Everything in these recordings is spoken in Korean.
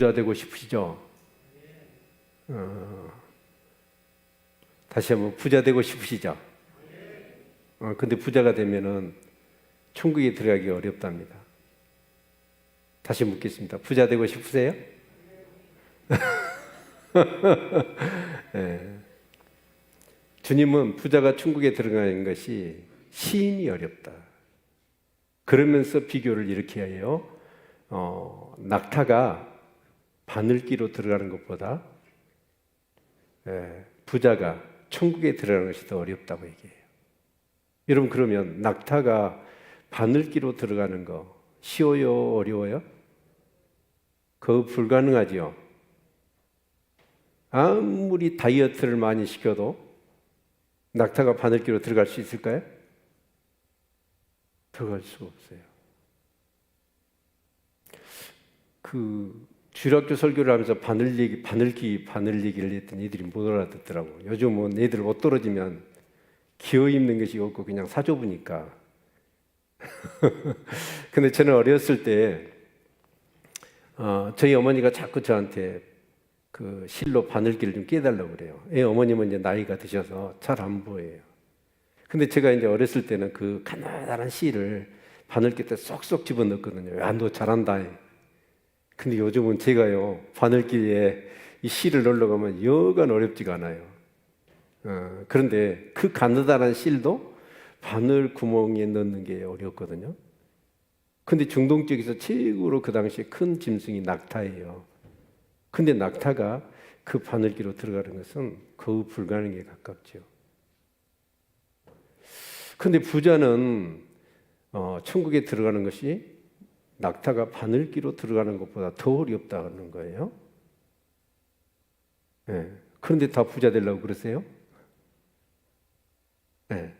부자 되고 싶으시죠? 다시 한번 부자 되고 싶으시죠? 근데 부자가 되면은 천국에 들어가기 어렵답니다. 다시 묻겠습니다. 부자 되고 싶으세요? 네. 주님은 부자가 천국에 들어가는 것이 시인이 어렵다. 그러면서 비교를 이렇게 해요. 낙타가 바늘기로 들어가는 것보다 부자가 천국에 들어가는 것이 더 어렵다고 얘기해요. 여러분, 그러면 낙타가 바늘기로 들어가는 거 쉬워요? 어려워요? 그거 불가능하지요. 아무리 다이어트를 많이 시켜도 낙타가 바늘기로 들어갈 수 있을까요? 들어갈 수가 없어요. 주일학교 설교를 하면서 바늘기를 했더니 애들이 못 알아듣더라고. 요즘은 애들 옷 떨어지면 기어 입는 것이 없고 그냥 사줘보니까. 근데 저는 어렸을 때 저희 어머니가 자꾸 저한테 그 실로 바늘기를 좀 깨달라고 그래요. 어머님은 이제 나이가 드셔서 잘 안 보여요. 근데 제가 이제 어렸을 때는 그 가느다란 실을 바늘기 때 쏙쏙 집어넣거든요. 야, 너 잘한다. 근데 요즘은 제가요, 바늘기에 이 실을 넣으려고 여간 어렵지가 않아요. 그런데 그 가느다란 실도 바늘 구멍에 넣는 게 어렵거든요. 근데 중동 쪽에서 최고로 그 당시에 큰 짐승이 낙타예요. 근데 낙타가 그 바늘기로 들어가는 것은 거의 불가능에 가깝죠. 근데 부자는 천국에 들어가는 것이 낙타가 바늘기로 들어가는 것보다 더 어렵다는 거예요. 네. 그런데 다 부자 되려고 그러세요? 네.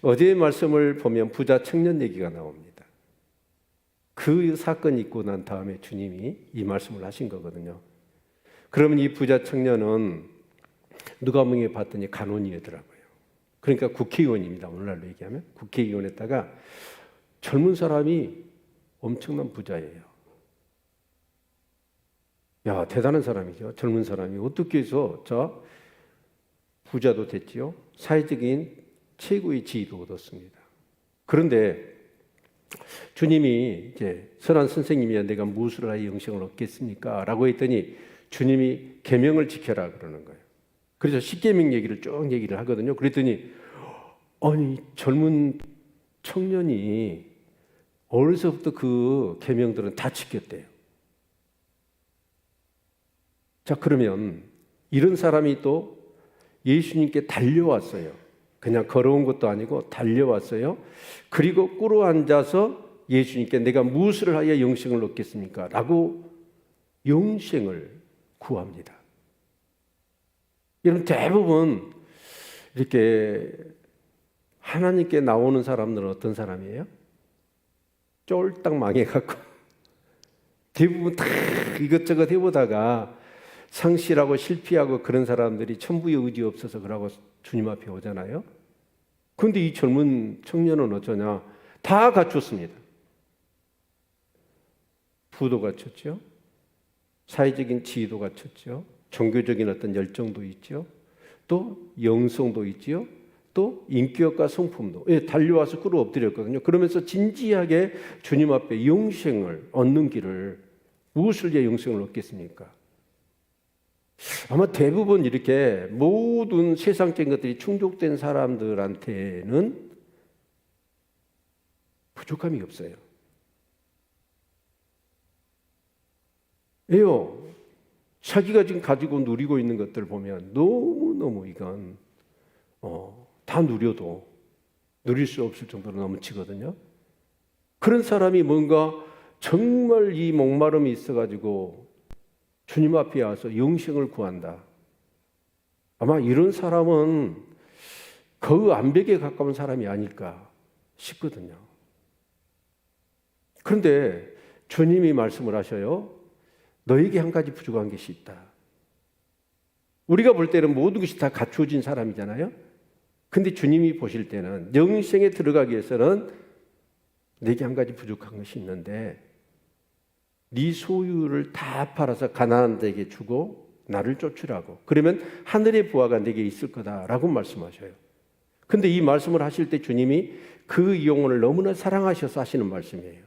어제의 말씀을 보면 부자 청년 얘기가 나옵니다. 그 사건이 있고 난 다음에 주님이 이 말씀을 하신 거거든요. 그러면 이 부자 청년은 누가복음에 봤더니 간원이더라고요. 그러니까 국회의원입니다. 오늘날로 얘기하면 국회의원에다가 젊은 사람이 엄청난 부자예요. 야, 대단한 사람이죠. 젊은 사람이 어떻게 해서 부자도 됐지요. 사회적인 최고의 지위도 얻었습니다. 그런데 주님이 이제 선한 선생님이야 내가 무엇을 하여 영생을 얻겠습니까? 라고 했더니 주님이 계명을 지켜라 그러는 거예요. 그래서 십계명 얘기를 쭉 얘기를 하거든요. 그랬더니 아니 젊은 청년이 어려서부터 그 계명들은 다 지켰대요. 자, 그러면 이런 사람이 또 예수님께 달려왔어요. 그냥 걸어온 것도 아니고 달려왔어요. 그리고 꿇어 앉아서 예수님께 내가 무엇을 하여 영생을 얻겠습니까? 라고 영생을 구합니다. 여러분, 대부분 이렇게 하나님께 나오는 사람들은 어떤 사람이에요? 쫄딱 망해갖고 대부분 다 이것저것 해보다가 상실하고 실패하고 그런 사람들이 천부의 의지 없어서 그러고 주님 앞에 오잖아요. 그런데 이 젊은 청년은 어쩌냐? 다 갖췄습니다. 부도 갖췄죠. 사회적인 지위도 갖췄죠. 종교적인 어떤 열정도 있죠. 또 영성도 있죠. 또 인격과 성품도 달려와서 꿇어 엎드렸거든요. 그러면서 진지하게 주님 앞에 영생을 얻는 길을 무엇을 위해 영생을 얻겠습니까? 아마 대부분 이렇게 모든 세상적인 것들이 충족된 사람들한테는 부족함이 없어요. 왜요? 자기가 지금 가지고 누리고 있는 것들을 보면 너무너무 이건 다 누려도 누릴 수 없을 정도로 넘치거든요. 그런 사람이 뭔가 정말 이 목마름이 있어가지고 주님 앞에 와서 영생을 구한다. 아마 이런 사람은 그 암벽에 가까운 사람이 아닐까 싶거든요. 그런데 주님이 말씀을 하셔요. 너에게 한 가지 부족한 것이 있다. 우리가 볼 때는 모든 것이 다 갖추어진 사람이잖아요. 근데 주님이 보실 때는 영생에 들어가기 위해서는 내게 한 가지 부족한 것이 있는데 네 소유를 다 팔아서 가난한 데에게 주고 나를 쫓으라고. 그러면 하늘의 부하가 내게 있을 거다라고 말씀하셔요. 근데 이 말씀을 하실 때 주님이 그 영혼을 너무나 사랑하셔서 하시는 말씀이에요.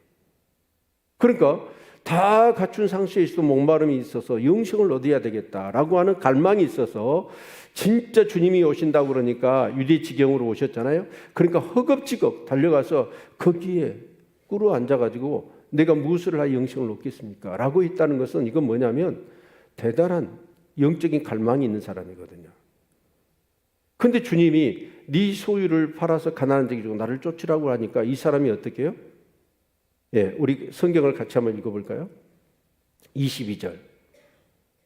그러니까 다 갖춘 상태에 있어도 목마름이 있어서 영생을 얻어야 되겠다라고 하는 갈망이 있어서 진짜 주님이 오신다고 그러니까 유대 지경으로 오셨잖아요. 그러니까 허겁지겁 달려가서 거기에 꿇어 앉아가지고 내가 무엇을 하여 영생을 얻겠습니까? 라고 했다는 것은 이건 뭐냐면 대단한 영적인 갈망이 있는 사람이거든요. 근데 주님이 네 소유를 팔아서 가난한 자에게 주고 나를 쫓으라고 하니까 이 사람이 어떻게 해요? 예, 우리 성경을 같이 한번 읽어볼까요? 22절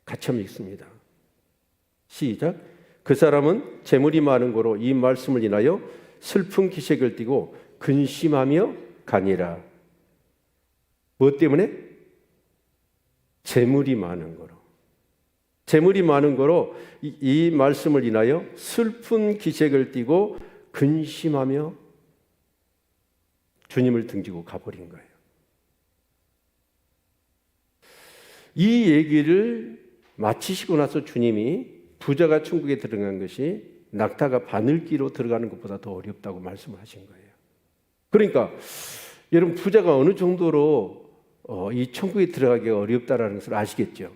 같이 한번 읽습니다. 시작. 그 사람은 재물이 많은 거로 이 말씀을 인하여 슬픈 기색을 띠고 근심하며 가니라. 뭐 때문에? 재물이 많은 거로. 재물이 많은 거로 이 말씀을 인하여 슬픈 기색을 띠고 근심하며 주님을 등지고 가버린 거예요. 이 얘기를 마치시고 나서 주님이 부자가 천국에 들어간 것이 낙타가 바늘기로 들어가는 것보다 더 어렵다고 말씀하신 거예요. 그러니까 여러분 부자가 어느 정도로 이 천국에 들어가기가 어렵다라는 것을 아시겠죠?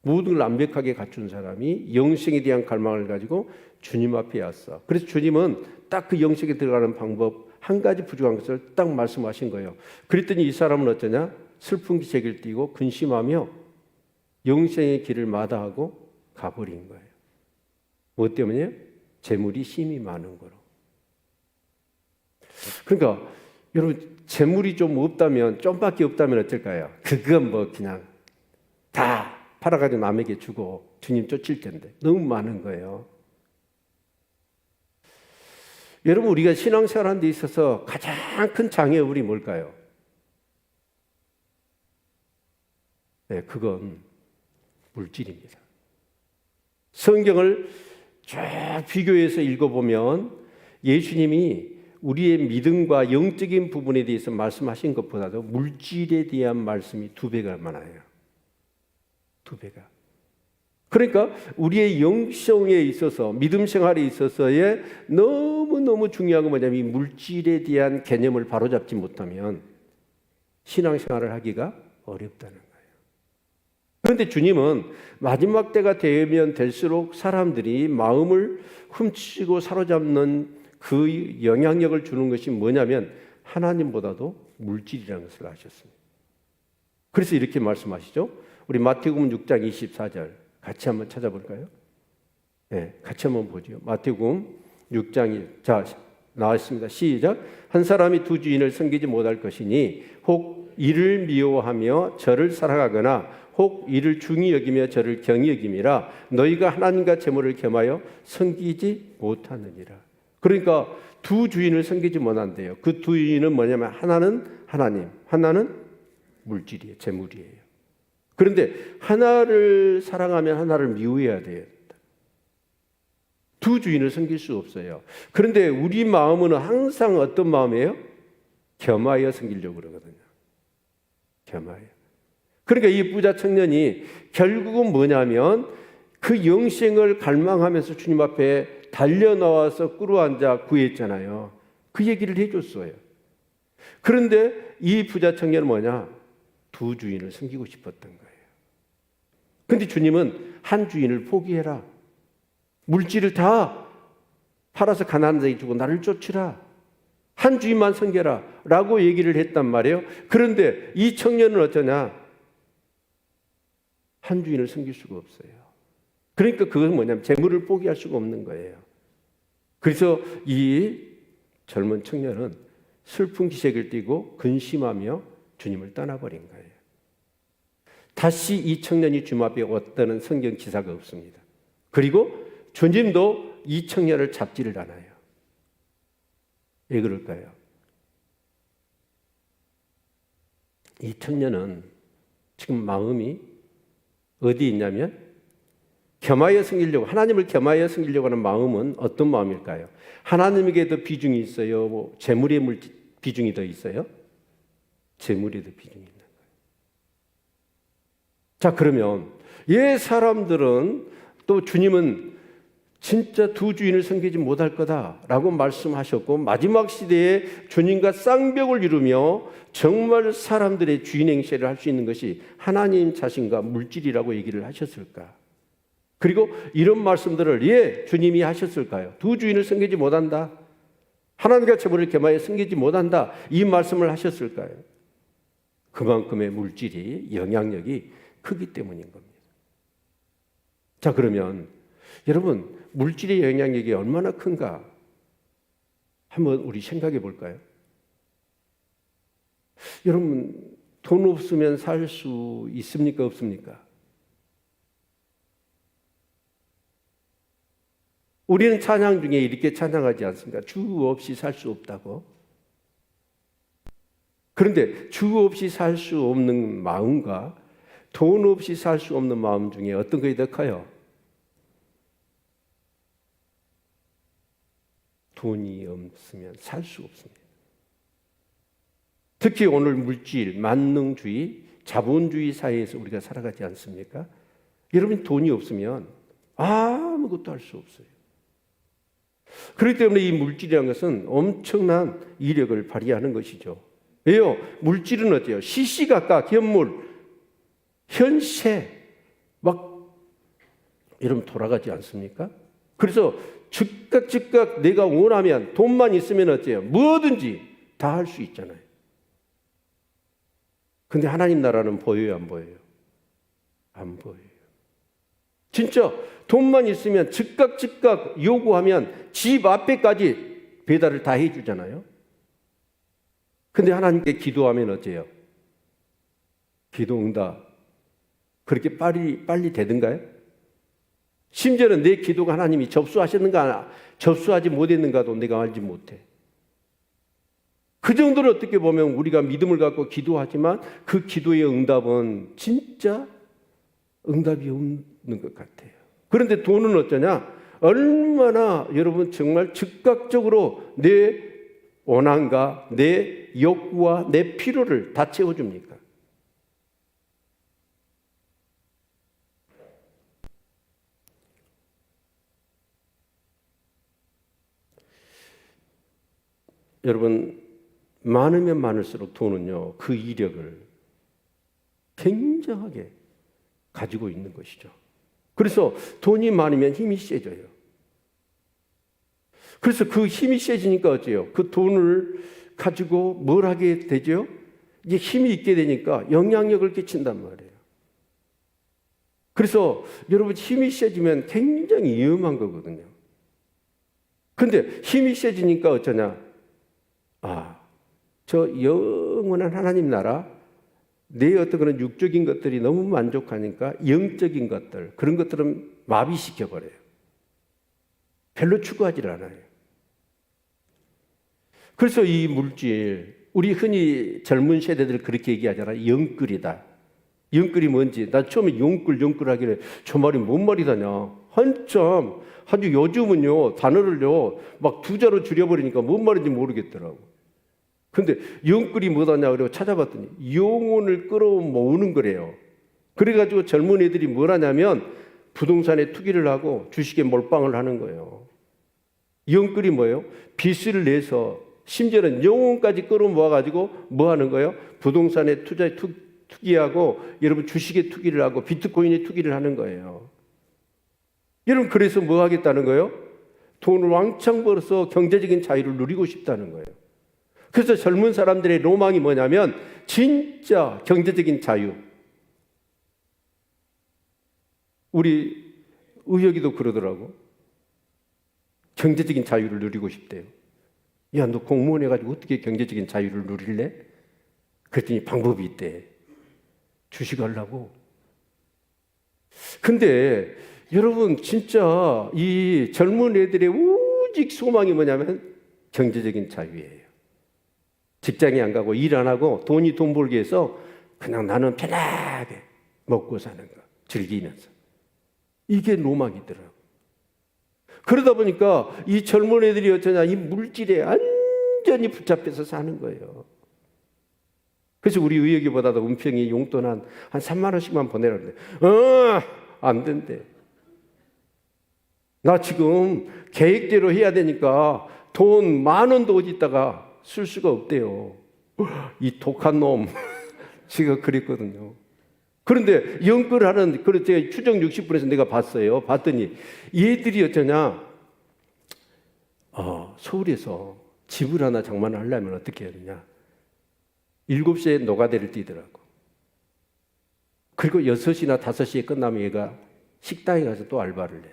모든 걸 완벽하게 갖춘 사람이 영생에 대한 갈망을 가지고 주님 앞에 왔어. 그래서 주님은 딱 그 영생에 들어가는 방법 한 가지 부족한 것을 딱 말씀하신 거예요. 그랬더니 이 사람은 어쩌냐? 슬픈 기색을 띠고 근심하며 영생의 길을 마다하고 가버린 거예요. 뭐 때문에요? 재물이 심히 많은 거로. 그러니까 여러분 재물이 좀 없다면 좀밖에 없다면 어떨까요? 그건 뭐 그냥 다 팔아가지고 남에게 주고 주님 쫓을 텐데 너무 많은 거예요. 여러분 우리가 신앙생활하는 데 있어서 가장 큰 장애물이 뭘까요? 네, 그건 물질입니다. 성경을 쭉 비교해서 읽어보면 예수님이 우리의 믿음과 영적인 부분에 대해서 말씀하신 것보다도 물질에 대한 말씀이 2배가 많아요. 2배가. 그러니까 우리의 영성에 있어서 믿음 생활에 있어서의 너무너무 중요한 건 뭐냐면 이 물질에 대한 개념을 바로잡지 못하면 신앙생활을 하기가 어렵다는 거예요. 그런데 주님은 마지막 때가 되면 될수록 사람들이 마음을 훔치고 사로잡는 그 영향력을 주는 것이 뭐냐면 하나님보다도 물질이라는 것을 아셨습니다. 그래서 이렇게 말씀하시죠. 우리 마태복음 6장 24절 같이 한번 찾아볼까요? 네, 같이 한번 보죠. 마태복음 6장 1. 자, 나왔습니다. 시작. 한 사람이 두 주인을 섬기지 못할 것이니 혹 이를 미워하며 저를 사랑하거나 혹 이를 중히 여기며 저를 경히 여김이라 너희가 하나님과 재물을 겸하여 섬기지 못하느니라. 그러니까 두 주인을 섬기지 못한대요. 그 두 주인은 뭐냐면 하나는 하나님, 하나는 물질이에요. 재물이에요. 그런데 하나를 사랑하면 하나를 미워해야 돼요. 두 주인을 섬길 수 없어요. 그런데 우리 마음은 항상 어떤 마음이에요? 겸하여 섬기려고 그러거든요. 겸하여. 그러니까 이 부자 청년이 결국은 뭐냐면 그 영생을 갈망하면서 주님 앞에 달려나와서 꿇어앉아 구했잖아요. 그 얘기를 해줬어요. 그런데 이 부자 청년은 뭐냐? 두 주인을 섬기고 싶었던 거예요. 그런데 주님은 한 주인을 포기해라. 물질을 다 팔아서 가난한 자에게 주고 나를 쫓으라. 한 주인만 섬겨라 라고 얘기를 했단 말이에요. 그런데 이 청년은 어떠냐? 한 주인을 섬길 수가 없어요. 그러니까 그것은 뭐냐면 재물을 포기할 수가 없는 거예요. 그래서 이 젊은 청년은 슬픈 기색을 띠고 근심하며 주님을 떠나버린 거예요. 다시 이 청년이 주님 앞에 왔다는 성경 기사가 없습니다. 그리고 주님도 이 청년을 잡지를 않아요. 왜 그럴까요? 이 청년은 지금 마음이 어디 있냐면 겸하여 섬기려고 하나님을 겸하여 섬기려고 하는 마음은 어떤 마음일까요? 하나님에게 더 비중이 있어요? 뭐 재물의 비중이 더 있어요? 재물에 더 비중이 있는 거예요. 자, 그러면 옛 사람들은 또 주님은 진짜 두 주인을 섬기지 못할 거다라고 말씀하셨고, 마지막 시대에 주님과 쌍벽을 이루며 정말 사람들의 주인 행세를 할 수 있는 것이 하나님 자신과 물질이라고 얘기를 하셨을까? 그리고 이런 말씀들을 주님이 하셨을까요? 두 주인을 섬기지 못한다, 하나님과 재물을 겸하여 섬기지 못한다, 이 말씀을 하셨을까요? 그만큼의 물질이 영향력이 크기 때문인 겁니다. 자, 그러면 여러분, 물질의 영향력이 얼마나 큰가 한번 우리 생각해 볼까요? 여러분, 돈 없으면 살 수 있습니까? 없습니까? 우리는 찬양 중에 이렇게 찬양하지 않습니까? 주 없이 살 수 없다고. 그런데 주 없이 살 수 없는 마음과 돈 없이 살 수 없는 마음 중에 어떤 것이 더 커요? 돈이 없으면 살 수 없습니다. 특히 오늘 물질, 만능주의, 자본주의 사회에서 우리가 살아가지 않습니까? 여러분, 돈이 없으면 아무것도 할 수 없어요. 그렇기 때문에 이 물질이라는 것은 엄청난 이력을 발휘하는 것이죠. 왜요? 물질은 어때요? 시시각각 현물, 현세 막 여러분 돌아가지 않습니까? 그래서 즉각 내가 원하면, 돈만 있으면 어때요? 뭐든지 다 할 수 있잖아요. 근데 하나님 나라는 보여요, 안 보여요? 안 보여요. 진짜 돈만 있으면 즉각 요구하면 집 앞에까지 배달을 다 해주잖아요. 근데 하나님께 기도하면 어때요? 기도 응답 그렇게 빨리 되든가요? 심지어는 내 기도가 하나님이 접수하셨는가 접수하지 못했는가도 내가 알지 못해. 그 정도로 어떻게 보면 우리가 믿음을 갖고 기도하지만 그 기도의 응답은 진짜 응답이 없는 것 같아요. 그런데 돈은 어쩌냐? 얼마나 여러분 정말 즉각적으로 내 원한과 내 욕구와 내 필요를 다 채워줍니까? 여러분, 많으면 많을수록 돈은요, 그 이력을 굉장하게 가지고 있는 것이죠. 그래서 돈이 많으면 힘이 세져요. 그래서 그 힘이 세지니까 어째요? 그 돈을 가지고 뭘 하게 되죠? 이게 힘이 있게 되니까 영향력을 끼친단 말이에요. 그래서 여러분, 힘이 세지면 굉장히 위험한 거거든요. 근데 힘이 세지니까 어쩌냐? 저 영원한 하나님 나라, 내 어떤 그런 육적인 것들이 너무 만족하니까 영적인 것들, 그런 것들은 마비시켜버려요. 별로 추구하지 않아요. 그래서 이 물질, 우리 흔히 젊은 세대들 그렇게 얘기하잖아요. 영끌이다. 영끌이 뭔지, 나 처음에 영끌 하길래 저 말이 뭔 말이다냐. 한참, 아주 요즘은요, 단어를요, 막 두 자로 줄여버리니까 뭔 말인지 모르겠더라고. 근데 영끌이 뭐다냐 그러고 찾아봤더니 영혼을 끌어모으는 거래요. 그래가지고 젊은 애들이 뭘 하냐면 부동산에 투기를 하고 주식에 몰빵을 하는 거예요. 영끌이 뭐예요? 빚을 내서 심지어는 영혼까지 끌어모아가지고 뭐 하는 거예요? 부동산에 투기하고 여러분 주식에 투기를 하고 비트코인에 투기를 하는 거예요. 여러분, 그래서 뭐 하겠다는 거예요? 돈을 왕창 벌어서 경제적인 자유를 누리고 싶다는 거예요. 그래서 젊은 사람들의 로망이 뭐냐면 진짜 경제적인 자유. 우리 의혁이도 그러더라고. 경제적인 자유를 누리고 싶대요. 야, 너 공무원 해가지고 어떻게 경제적인 자유를 누릴래? 그랬더니 방법이 있대. 주식하려고. 근데 여러분, 진짜 이 젊은 애들의 오직 소망이 뭐냐면 경제적인 자유예요. 직장에 안 가고 일 안 하고 돈 벌기 위해서 그냥 나는 편하게 먹고 사는 거 즐기면서, 이게 로망이더라고요. 그러다 보니까 이 젊은 애들이 어쩌냐, 이 물질에 완전히 붙잡혀서 사는 거예요. 그래서 우리 의역이보다도 은평이 용돈 한 3만 원씩만 보내라는데 안 된대. 나 지금 계획대로 해야 되니까 돈 10,000원도 어디다가 쓸 수가 없대요. 이 독한 놈 제가 그랬거든요. 그런데 연끌하는, 그래서 제가 추정 60분에서 내가 봤어요. 봤더니 얘들이 어쩌냐, 서울에서 집을 하나 장만을 하려면 어떻게 해야 되냐, 7시에 노가다를 뛰더라고. 그리고 6시나 5시에 끝나면 얘가 식당에 가서 또 알바를 해.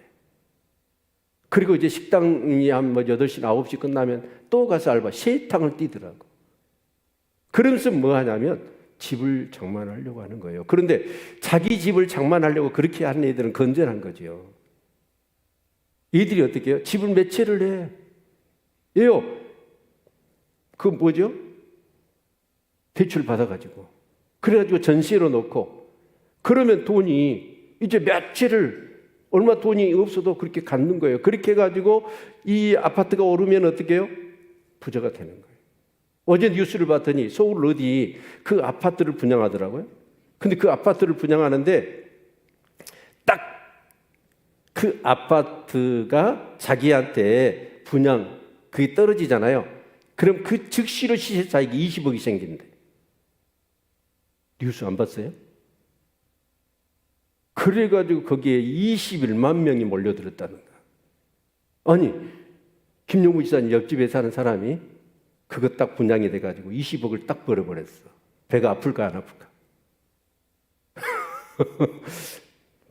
그리고 이제 식당이 한 8시나 9시 끝나면 또 가서 알바, 3탕을 뛰더라고. 그러면서 뭐 하냐면 집을 장만하려고 하는 거예요. 그런데 자기 집을 장만하려고 그렇게 하는 애들은 건전한 거죠. 이들이 어떻게 해요? 집을 매체를 해. 예요. 그 뭐죠? 대출 받아가지고. 그래가지고 전세로 놓고. 그러면 돈이 이제 매체를, 얼마 돈이 없어도 그렇게 갖는 거예요. 그렇게 해가지고 이 아파트가 오르면 어떻게 해요? 부자가 되는 거예요. 어제 뉴스를 봤더니 서울 어디 그 아파트를 분양하더라고요. 근데 그 아파트를 분양하는데 딱 그 아파트가 자기한테 분양, 그게 떨어지잖아요. 그럼 그 즉시로 시세 차익이 20억이 생긴대. 뉴스 안 봤어요? 그래가지고 거기에 21만 명이 몰려들었다는 거야. 아니, 김용무 지사님 옆집에 사는 사람이 그거 딱 분양이 돼가지고 20억을 딱 벌어버렸어. 배가 아플까 안 아플까?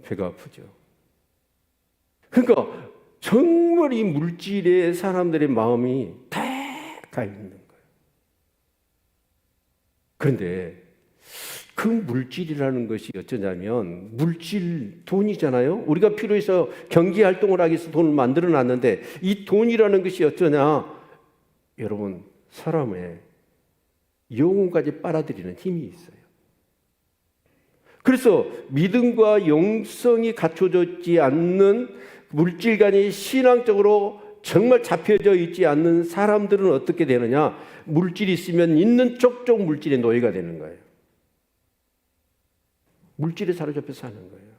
배가 아프죠. 그러니까 정말 이 물질에 사람들의 마음이 다 가 있는 거예요. 그런데 그 물질이라는 것이 어쩌냐면, 물질, 돈이잖아요. 우리가 필요해서 경제활동을 하기 위해서 돈을 만들어 놨는데 이 돈이라는 것이 어쩌냐, 여러분, 사람의 영혼까지 빨아들이는 힘이 있어요. 그래서 믿음과 영성이 갖춰져 있지 않는, 물질간이 신앙적으로 정말 잡혀져 있지 않는 사람들은 어떻게 되느냐, 물질이 있으면 있는 쪽쪽 물질의 노예가 되는 거예요. 물질에 사로잡혀 사는 거예요.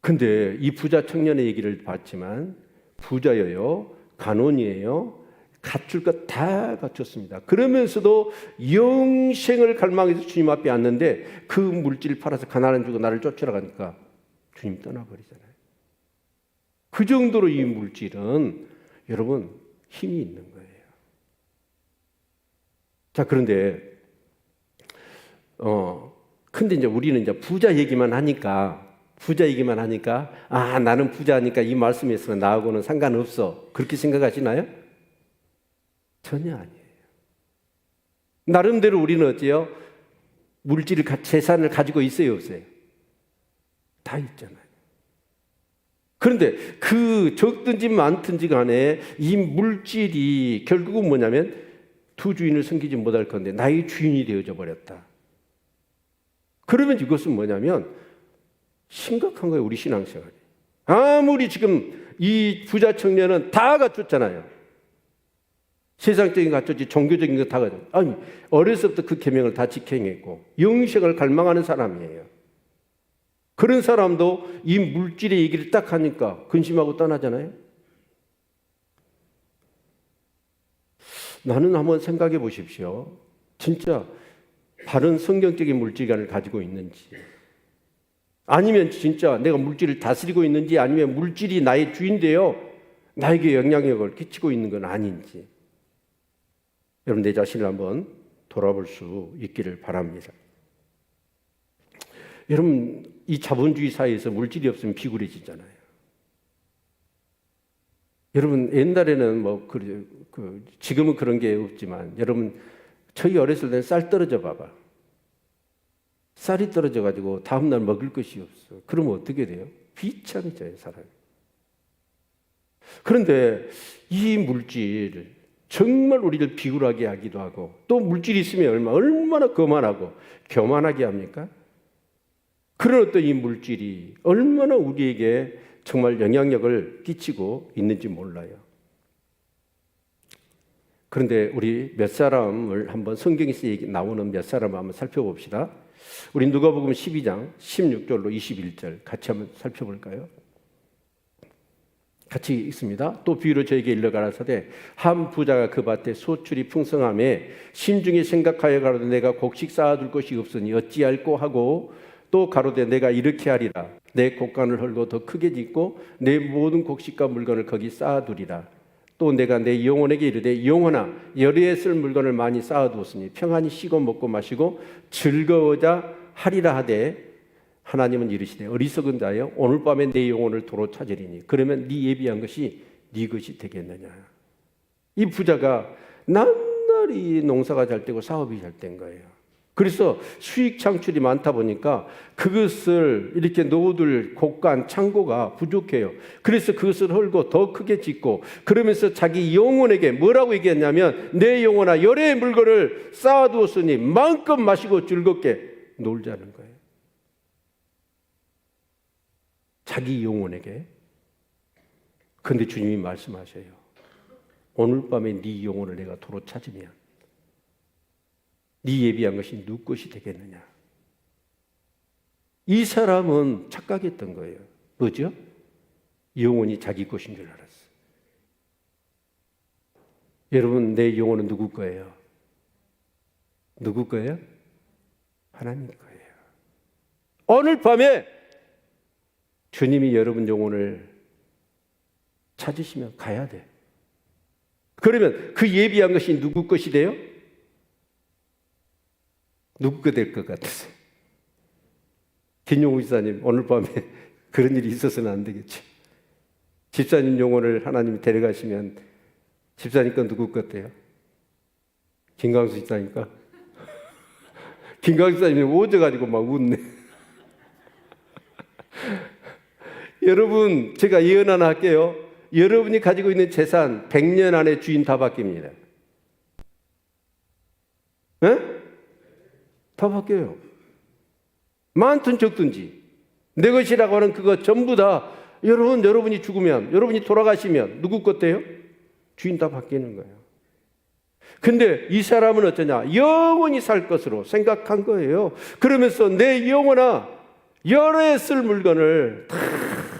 근데 이 부자 청년의 얘기를 봤지만 부자예요, 간원이에요, 갖출 것 다 갖췄습니다. 그러면서도 영생을 갈망해서 주님 앞에 왔는데 그 물질을 팔아서 가난한 주고 나를 쫓아가니까 주님 떠나버리잖아요. 그 정도로 이 물질은 여러분 힘이 있는 거예요. 자, 그런데 근데 이제 우리는 이제 부자 얘기만 하니까 나는 부자니까 이 말씀에서 나하고는 상관없어, 그렇게 생각하시나요? 전혀 아니에요. 나름대로 우리는 어때요? 물질을, 재산을 가지고 있어요, 없어요? 다 있잖아요. 그런데 그 적든지 많든지 간에 이 물질이 결국은 뭐냐면 두 주인을 섬기지 못할 건데 나의 주인이 되어져 버렸다. 그러면 이것은 뭐냐면 심각한 거예요, 우리 신앙생활이. 아무리 지금 이 부자 청년은 다 갖췄잖아요. 세상적인 거 갖췄지, 종교적인 거 다 갖췄지. 아니, 어려서부터 그 계명을 다 지켜냈고 영생을 갈망하는 사람이에요. 그런 사람도 이 물질의 얘기를 딱 하니까 근심하고 떠나잖아요. 나는 한번 생각해 보십시오. 진짜 바른 성경적인 물질관을 가지고 있는지, 아니면 진짜 내가 물질을 다스리고 있는지, 아니면 물질이 나의 주인되어 나에게 영향력을 끼치고 있는 건 아닌지, 여러분 내 자신을 한번 돌아볼 수 있기를 바랍니다. 여러분, 이 자본주의 사회에서 물질이 없으면 비굴해지잖아요. 여러분, 옛날에는 지금은 그런 게 없지만, 여러분, 저희 어렸을 때는 쌀 떨어져 봐봐. 쌀이 떨어져가지고 다음날 먹을 것이 없어. 그러면 어떻게 돼요? 비참해져요, 사람이. 그런데 이 물질, 정말 우리를 비굴하게 하기도 하고, 또 물질이 있으면 얼마나 거만하고 교만하게 합니까? 그런 어떤 이 물질이 얼마나 우리에게 정말 영향력을 끼치고 있는지 몰라요. 그런데 우리 몇 사람을 한번 성경에서 나오는 몇 사람을 한번 살펴봅시다. 우리 누가복음 12장 16절로 21절 같이 한번 살펴볼까요? 같이 읽습니다. 또 비유로 저에게 일러 가라사대 한 부자가 그 밭에 소출이 풍성함에 심중에 생각하여 가로되 내가 곡식 쌓아둘 것이 없으니 어찌할꼬 하고 또 가로되 내가 이렇게 하리라 내 곡간을 헐고 더 크게 짓고 내 모든 곡식과 물건을 거기 쌓아두리라. 또 내가 내 영혼에게 이르되 영혼아 열에 쓸 물건을 많이 쌓아두었으니 평안히 쉬고 먹고 마시고 즐거워자 하리라 하되 하나님은 이르시되 어리석은 자여 오늘 밤에 내 영혼을 도로 찾으리니 그러면 네 예비한 것이 네 것이 되겠느냐. 이 부자가 낱날이 농사가 잘 되고 사업이 잘 된 거예요. 그래서 수익 창출이 많다 보니까 그것을 이렇게 넣어둘 곡간 창고가 부족해요. 그래서 그것을 헐고 더 크게 짓고 그러면서 자기 영혼에게 뭐라고 얘기했냐면 내 영혼아 열의 물건을 쌓아두었으니 마음껏 마시고 즐겁게 놀자는 거예요. 자기 영혼에게. 그런데 주님이 말씀하셔요. 오늘 밤에 네 영혼을 내가 도로 찾으면 네 예비한 것이 누구 것이 되겠느냐. 이 사람은 착각했던 거예요. 뭐죠? 영혼이 자기 것인 줄 알았어요. 여러분 내 영혼은 누구 거예요? 누구 거예요? 하나님 거예요. 오늘 밤에 주님이 여러분 영혼을 찾으시면 가야 돼. 그러면 그 예비한 것이 누구 것이 돼요? 누구 거 될 것 같으세요? 김용우 집사님 오늘 밤에 그런 일이 있어서는 안 되겠지. 집사님 영혼을 하나님이 데려가시면 집사님 건 누구 것 같아요? 김광수 집사님 거? 김광수 집사님이 오져가지고 막 웃네. 여러분 제가 예언 하나 할게요. 여러분이 가지고 있는 재산 100년 안에 주인 다 바뀝니다. 에? 다 바뀌어요. 많든 적든지 내 것이라고 하는 그거 전부 다 여러분이 죽으면 여러분이 돌아가시면 누구 것 돼요? 주인 다 바뀌는 거예요. 근데 이 사람은 어쩌냐? 영원히 살 것으로 생각한 거예요. 그러면서 내 영혼아 열에 쓸 물건을 다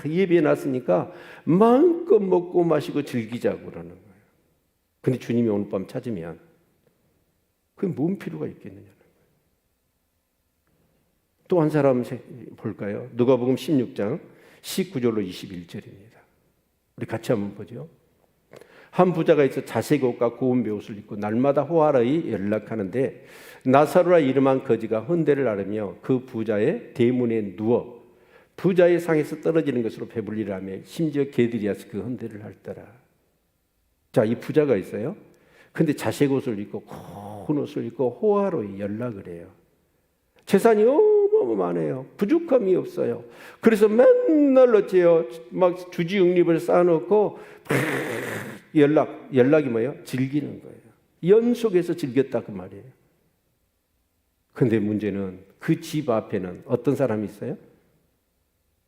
예비해 놨으니까 마음껏 먹고 마시고 즐기자고 그러는 거예요. 근데 주님이 오늘 밤 찾으면 그게 뭔 필요가 있겠느냐. 또 한 사람 볼까요? 누가복음 16장 19절로 21절입니다. 우리 같이 한번 보죠. 한 부자가 있어 자색 옷과 고운 베옷을 입고 날마다 호화로이 연락하는데 나사로라 이름한 거지가 헌대를 앓으며 그 부자의 대문에 누워 부자의 상에서 떨어지는 것으로 배불리를 하며 심지어 개들이 와서 그 헌대를 핥더라. 자, 이 부자가 있어요. 근데 자색 옷을 입고 고운 옷을 입고 호화로이 연락을 해요. 재산이 어마어마하네요. 부족함이 없어요. 그래서 맨날 어째요? 막 주지응립을 쌓아놓고 연락이 뭐예요? 즐기는 거예요. 연속해서 즐겼다 그 말이에요. 근데 문제는 그 집 앞에는 어떤 사람이 있어요?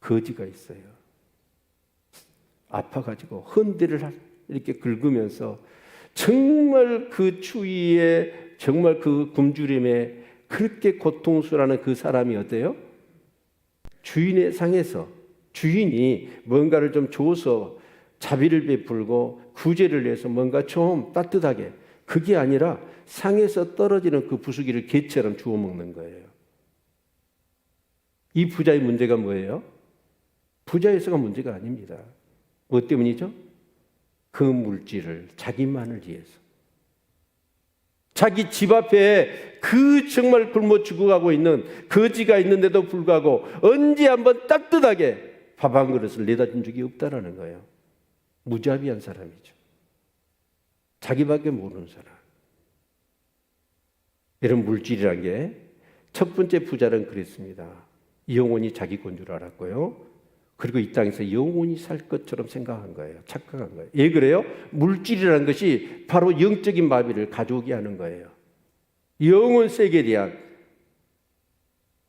거지가 있어요. 아파가지고 헌대를 이렇게 긁으면서 정말 그 추위에 정말 그 굶주림에 그렇게 고통스러워하는 그 사람이 어때요? 주인의 상에서 주인이 뭔가를 좀 줘서 자비를 베풀고 구제를 해서 뭔가 좀 따뜻하게 그게 아니라 상에서 떨어지는 그 부수기를 개처럼 주워 먹는 거예요. 이 부자의 문제가 뭐예요? 부자에서가 문제가 아닙니다. 뭐 때문이죠? 그 물질을 자기만을 위해서 자기 집 앞에 그 정말 굶어 죽어가고 있는 거지가 있는데도 불구하고 언제 한번 따뜻하게 밥 한 그릇을 내다 준 적이 없다라는 거예요. 무자비한 사람이죠. 자기밖에 모르는 사람. 이런 물질이란 게 첫 번째 부자는 그랬습니다. 영원히 자기 건 줄 알았고요. 그리고 이 땅에서 영원히 살 것처럼 생각한 거예요. 착각한 거예요. 왜 그래요? 물질이라는 것이 바로 영적인 마비를 가져오게 하는 거예요. 영혼 세계에 대한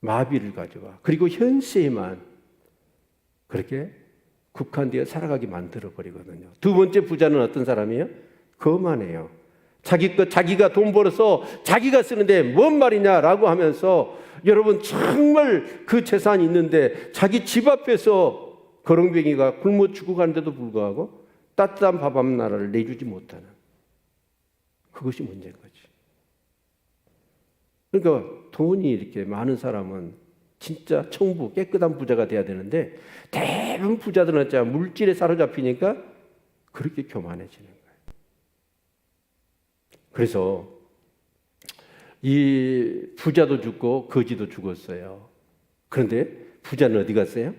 마비를 가져와. 그리고 현세에만 그렇게 국한되어 살아가게 만들어버리거든요. 두 번째 부자는 어떤 사람이에요? 거만해요. 자기 것 자기가 돈 벌어서 자기가 쓰는데 뭔 말이냐라고 하면서 여러분 정말 그 재산이 있는데 자기 집 앞에서 거렁뱅이가 굶어 죽어가는데도 불구하고 따뜻한 밥 한 나라를 내주지 못하는 그것이 문제인 거지. 그러니까 돈이 이렇게 많은 사람은 진짜 청부 깨끗한 부자가 돼야 되는데 대부분 부자들은 진짜 물질에 사로잡히니까 그렇게 교만해지는 거예요. 그래서 이 부자도 죽고 거지도 죽었어요. 그런데 부자는 어디 갔어요?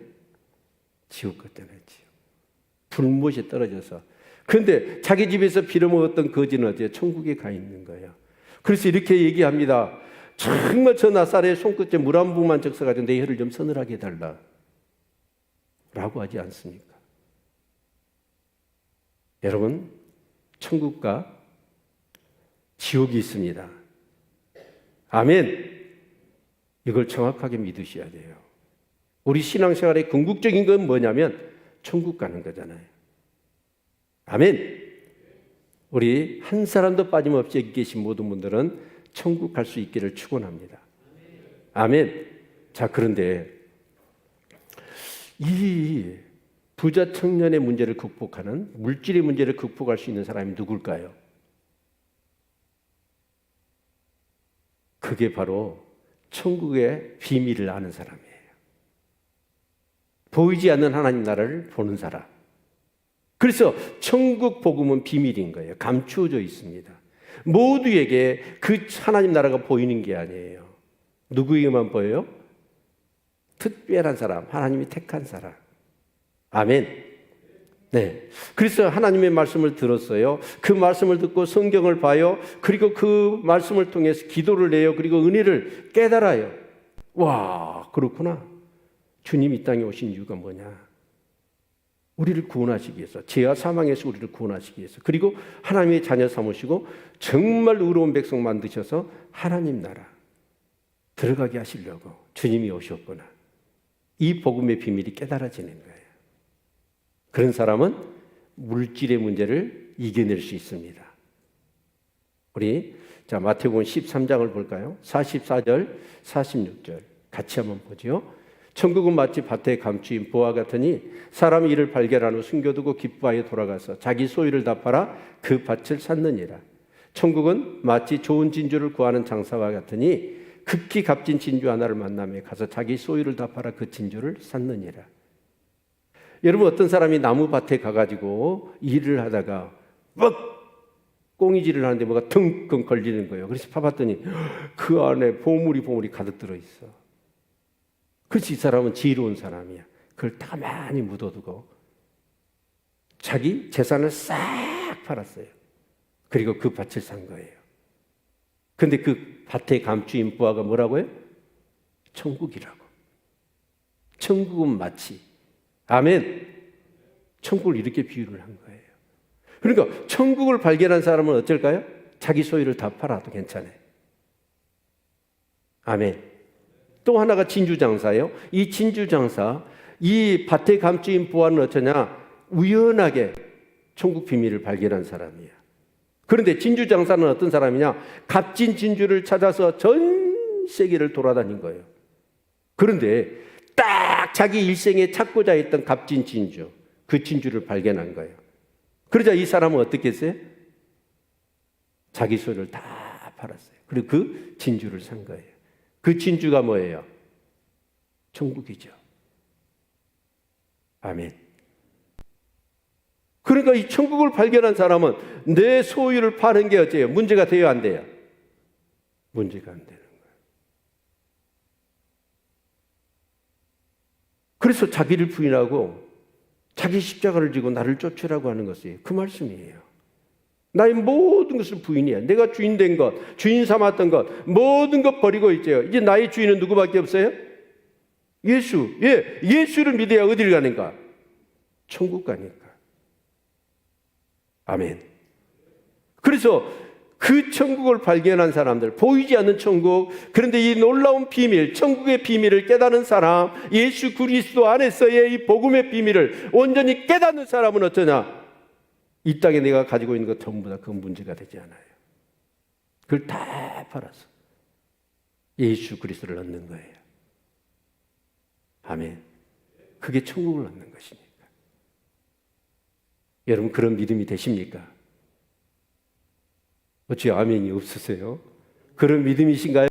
지옥 갔잖아요. 지옥. 불못에 떨어져서. 그런데 자기 집에서 빌어먹었던 거지는 어디에? 천국에 가 있는 거예요. 그래서 이렇게 얘기합니다. 정말 저 나사렛의 손끝에 물 한 부만 적셔가지고 내 혀를 좀 서늘하게 해달라 라고 하지 않습니까? 여러분, 천국과 지옥이 있습니다. 아멘. 이걸 정확하게 믿으셔야 돼요. 우리 신앙생활의 궁극적인 건 뭐냐면 천국 가는 거잖아요. 아멘. 우리 한 사람도 빠짐없이 여기 계신 모든 분들은 천국 갈 수 있기를 축원합니다. 아멘. 자, 그런데 이 부자 청년의 문제를 극복하는 물질의 문제를 극복할 수 있는 사람이 누굴까요? 그게 바로 천국의 비밀을 아는 사람이에요. 보이지 않는 하나님 나라를 보는 사람. 그래서 천국 복음은 비밀인 거예요. 감추어져 있습니다. 모두에게 그 하나님 나라가 보이는 게 아니에요. 누구에게만 보여요? 특별한 사람, 하나님이 택한 사람. 아멘. 네. 그래서 하나님의 말씀을 들었어요. 그 말씀을 듣고 성경을 봐요. 그리고 그 말씀을 통해서 기도를 해요. 그리고 은혜를 깨달아요. 와, 그렇구나. 주님이 이 땅에 오신 이유가 뭐냐? 우리를 구원하시기 위해서, 죄와 사망에서 우리를 구원하시기 위해서, 그리고 하나님의 자녀 삼으시고 정말 의로운 백성 만드셔서 하나님 나라 들어가게 하시려고 주님이 오셨구나. 이 복음의 비밀이 깨달아지는 거예요. 그런 사람은 물질의 문제를 이겨낼 수 있습니다. 우리 자 마태복음 13장을 볼까요? 44절, 46절 같이 한번 보죠. 천국은 마치 밭에 감추인 보화 같으니 사람이 이를 발견한 후 숨겨두고 기뻐하여 돌아가서 자기 소유를 다 팔아 그 밭을 샀느니라. 천국은 마치 좋은 진주를 구하는 장사와 같으니 극히 값진 진주 하나를 만나며 가서 자기 소유를 다 팔아 그 진주를 샀느니라. 여러분, 어떤 사람이 나무밭에 가가지고 일을 하다가 꽁이질을 하는데 뭐가 덩덩 걸리는 거예요. 그래서 파봤더니 그 안에 보물이 가득 들어있어. 그렇지, 이 사람은 지혜로운 사람이야. 그걸 다 많이 묻어두고 자기 재산을 싹 팔았어요. 그리고 그 밭을 산 거예요. 근데 그 밭에 감추인 부하가 뭐라고요? 천국이라고. 천국은 마치, 아멘, 천국을 이렇게 비유를 한 거예요. 그러니까 천국을 발견한 사람은 어쩔까요? 자기 소유를 다 팔아도 괜찮아요. 아멘. 또 하나가 진주장사예요. 이 진주장사, 이 밭에 감추인 부하는 어쩌냐? 우연하게 천국 비밀을 발견한 사람이야. 그런데 진주장사는 어떤 사람이냐? 값진 진주를 찾아서 전 세계를 돌아다닌 거예요. 그런데 딱 자기 일생에 찾고자 했던 값진 진주, 그 진주를 발견한 거예요. 그러자 이 사람은 어떻게 했어요? 자기 소유를 다 팔았어요. 그리고 그 진주를 산 거예요. 그 진주가 뭐예요? 천국이죠. 아멘. 그러니까 이 천국을 발견한 사람은 내 소유를 파는 게 어째요? 문제가 돼요, 안 돼요? 문제가 안 되는 거예요. 그래서 자기를 부인하고 자기 십자가를 지고 나를 쫓으라고 하는 것이 그 말씀이에요. 나의 모든 것을 부인이야. 내가 주인 된 것, 주인 삼았던 것, 모든 것 버리고 있죠. 이제 나의 주인은 누구밖에 없어요? 예수. 예, 예수를 믿어야 어디를 가는가? 천국 가니까. 아멘. 그래서 그 천국을 발견한 사람들, 보이지 않는 천국, 그런데 이 놀라운 비밀, 천국의 비밀을 깨닫는 사람, 예수 그리스도 안에서의 이 복음의 비밀을 온전히 깨닫는 사람은 어떠냐? 이 땅에 내가 가지고 있는 것 전부 다 그건 문제가 되지 않아요. 그걸 다 팔아서 예수 그리스도를 얻는 거예요. 아멘. 그게 천국을 얻는 것이니까. 여러분 그런 믿음이 되십니까? 어찌 아멘이 없으세요? 그런 믿음이신가요?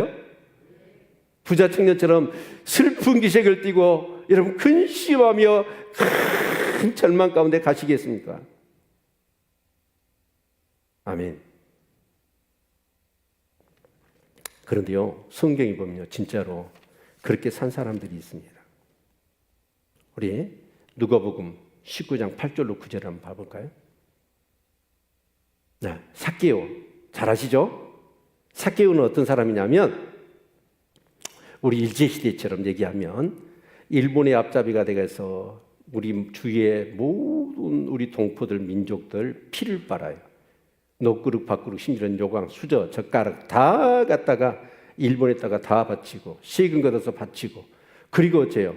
부자 청년처럼 슬픈 기색을 띠고 여러분 근심하며 큰 절망 가운데 가시겠습니까? 아멘. 그런데요, 성경이 보면요, 진짜로 그렇게 산 사람들이 있습니다. 우리 누가복음 19장 8절로 9절 한번 봐볼까요? 네, 삭개오 잘 아시죠? 삭개오는 어떤 사람이냐면 우리 일제시대처럼 얘기하면 일본의 앞잡이가 돼서 우리 주위의 모든 우리 동포들 민족들 피를 빨아요. 녹그릇 밥그릇 심지어는 요강 수저 젓가락 다 갖다가 일본에다가 다 바치고 세금 걷어서 바치고 그리고 어째요?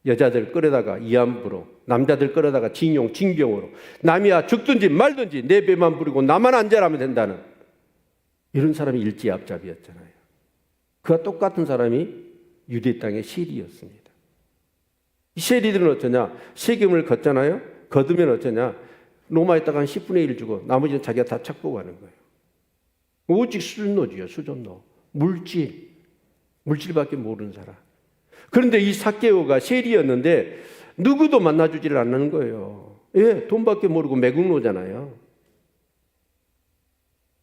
여자들 끌어다가 이안부로 남자들 끌어다가 징용 징병으로 남이야 죽든지 말든지 내 배만 부리고 나만 안전하면 된다는 이런 사람이 일제 앞잡이였잖아요. 그와 똑같은 사람이 유대 땅의 세리였습니다. 이 세리들은 어쩌냐? 세금을 걷잖아요. 걷으면 어쩌냐? 로마에다가 한 10분의 1 주고 나머지는 자기가 다 착복하는 거예요. 오직 수준노지요. 수준노. 물질밖에 모르는 사람. 그런데 이 삭개오가 세리였는데 누구도 만나주지를 않는 거예요. 예, 돈밖에 모르고 매국노잖아요.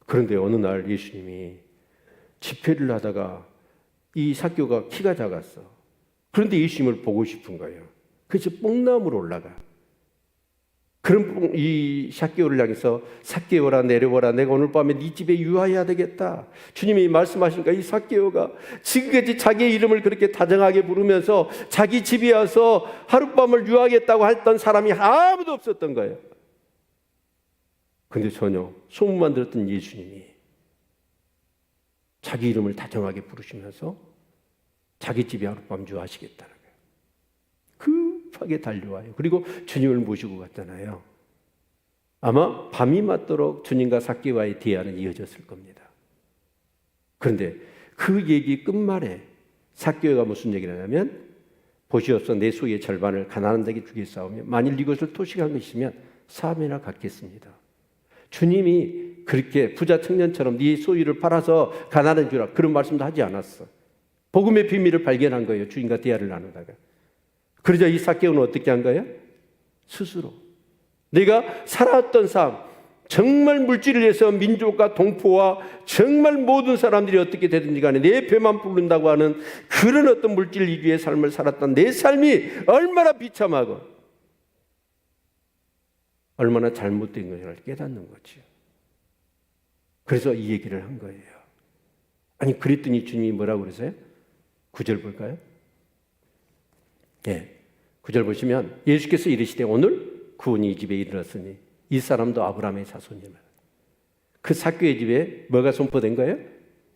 그런데 어느 날 예수님이 집회를 하다가 이 삭개오가 키가 작았어. 그런데 예수님을 보고 싶은 거예요. 그래서 뽕나무로 올라가. 그럼 이 삭개오를 향해서 삭개오라 내려오라 내가 오늘 밤에 네 집에 유하여야 되겠다. 주님이 말씀하시니까 이 삭개오가 지금까지 자기의 이름을 그렇게 다정하게 부르면서 자기 집에 와서 하룻밤을 유하겠다고 했던 사람이 아무도 없었던 거예요. 그런데 전혀 소문만 들었던 예수님이 자기 이름을 다정하게 부르시면서 자기 집에 하룻밤 유하시겠다는 거예요. 급하게 달려와요. 그리고 주님을 모시고 갔잖아요. 아마 밤이 맞도록 주님과 삭개오와의 대화는 이어졌을 겁니다. 그런데 그 얘기 끝말에 삭개오가 무슨 얘기를 하냐면 보시옵소 내 소유의 절반을 가난한 자에게 주겠사오며 만일 이것을 토식한 것이면 사함이나 갖겠습니다. 주님이 그렇게 부자 청년처럼 네 소유를 팔아서 가난한 주라 그런 말씀도 하지 않았어. 복음의 비밀을 발견한 거예요. 주님과 대화를 나누다가. 그러자 이 삭개오는 어떻게 한 거예요? 스스로 내가 살아왔던 삶 정말 물질을 위해서 민족과 동포와 정말 모든 사람들이 어떻게 되든지 간에 내 배만 부른다고 하는 그런 어떤 물질 위주의 삶을 살았던 내 삶이 얼마나 비참하고 얼마나 잘못된 것을 깨닫는 거죠. 그래서 이 얘기를 한 거예요. 아니 그랬더니 주님이 뭐라고 그러세요? 9절 볼까요? 예, 9절 보시면 예수께서 이르시되 오늘 구원이 이 집에 이르렀으니 이 사람도 아브라함의 자손이라. 그 삭개오의 집에 뭐가 선포된 거예요?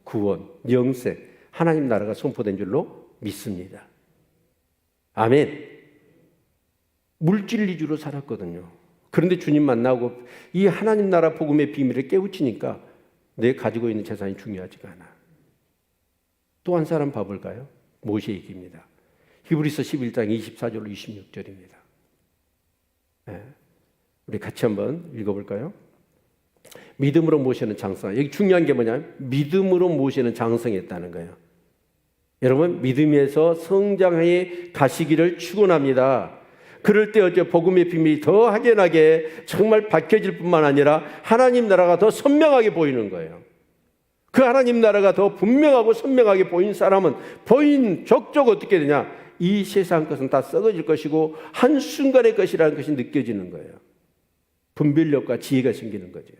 구원, 영생, 하나님 나라가 선포된 줄로 믿습니다. 아멘. 물질 위주로 살았거든요. 그런데 주님 만나고 이 하나님 나라 복음의 비밀을 깨우치니까 내 가지고 있는 재산이 중요하지가 않아. 또 한 사람 봐볼까요? 모세 얘기입니다. 히브리서 11장 24절로 26절입니다. 네. 우리 같이 한번 읽어볼까요? 믿음으로 모세는 장성. 여기 중요한 게 뭐냐면 믿음으로 모세는 장성했다는 거예요. 여러분 믿음에서 성장해 가시기를 축원합니다. 그럴 때 어째 복음의 비밀이 더 확연하게 정말 밝혀질 뿐만 아니라 하나님 나라가 더 선명하게 보이는 거예요. 그 하나님 나라가 더 분명하고 선명하게 보인 사람은 보인 족족 어떻게 되냐? 이 세상 것은 다 썩어질 것이고 한순간의 것이라는 것이 느껴지는 거예요. 분별력과 지혜가 생기는 거죠.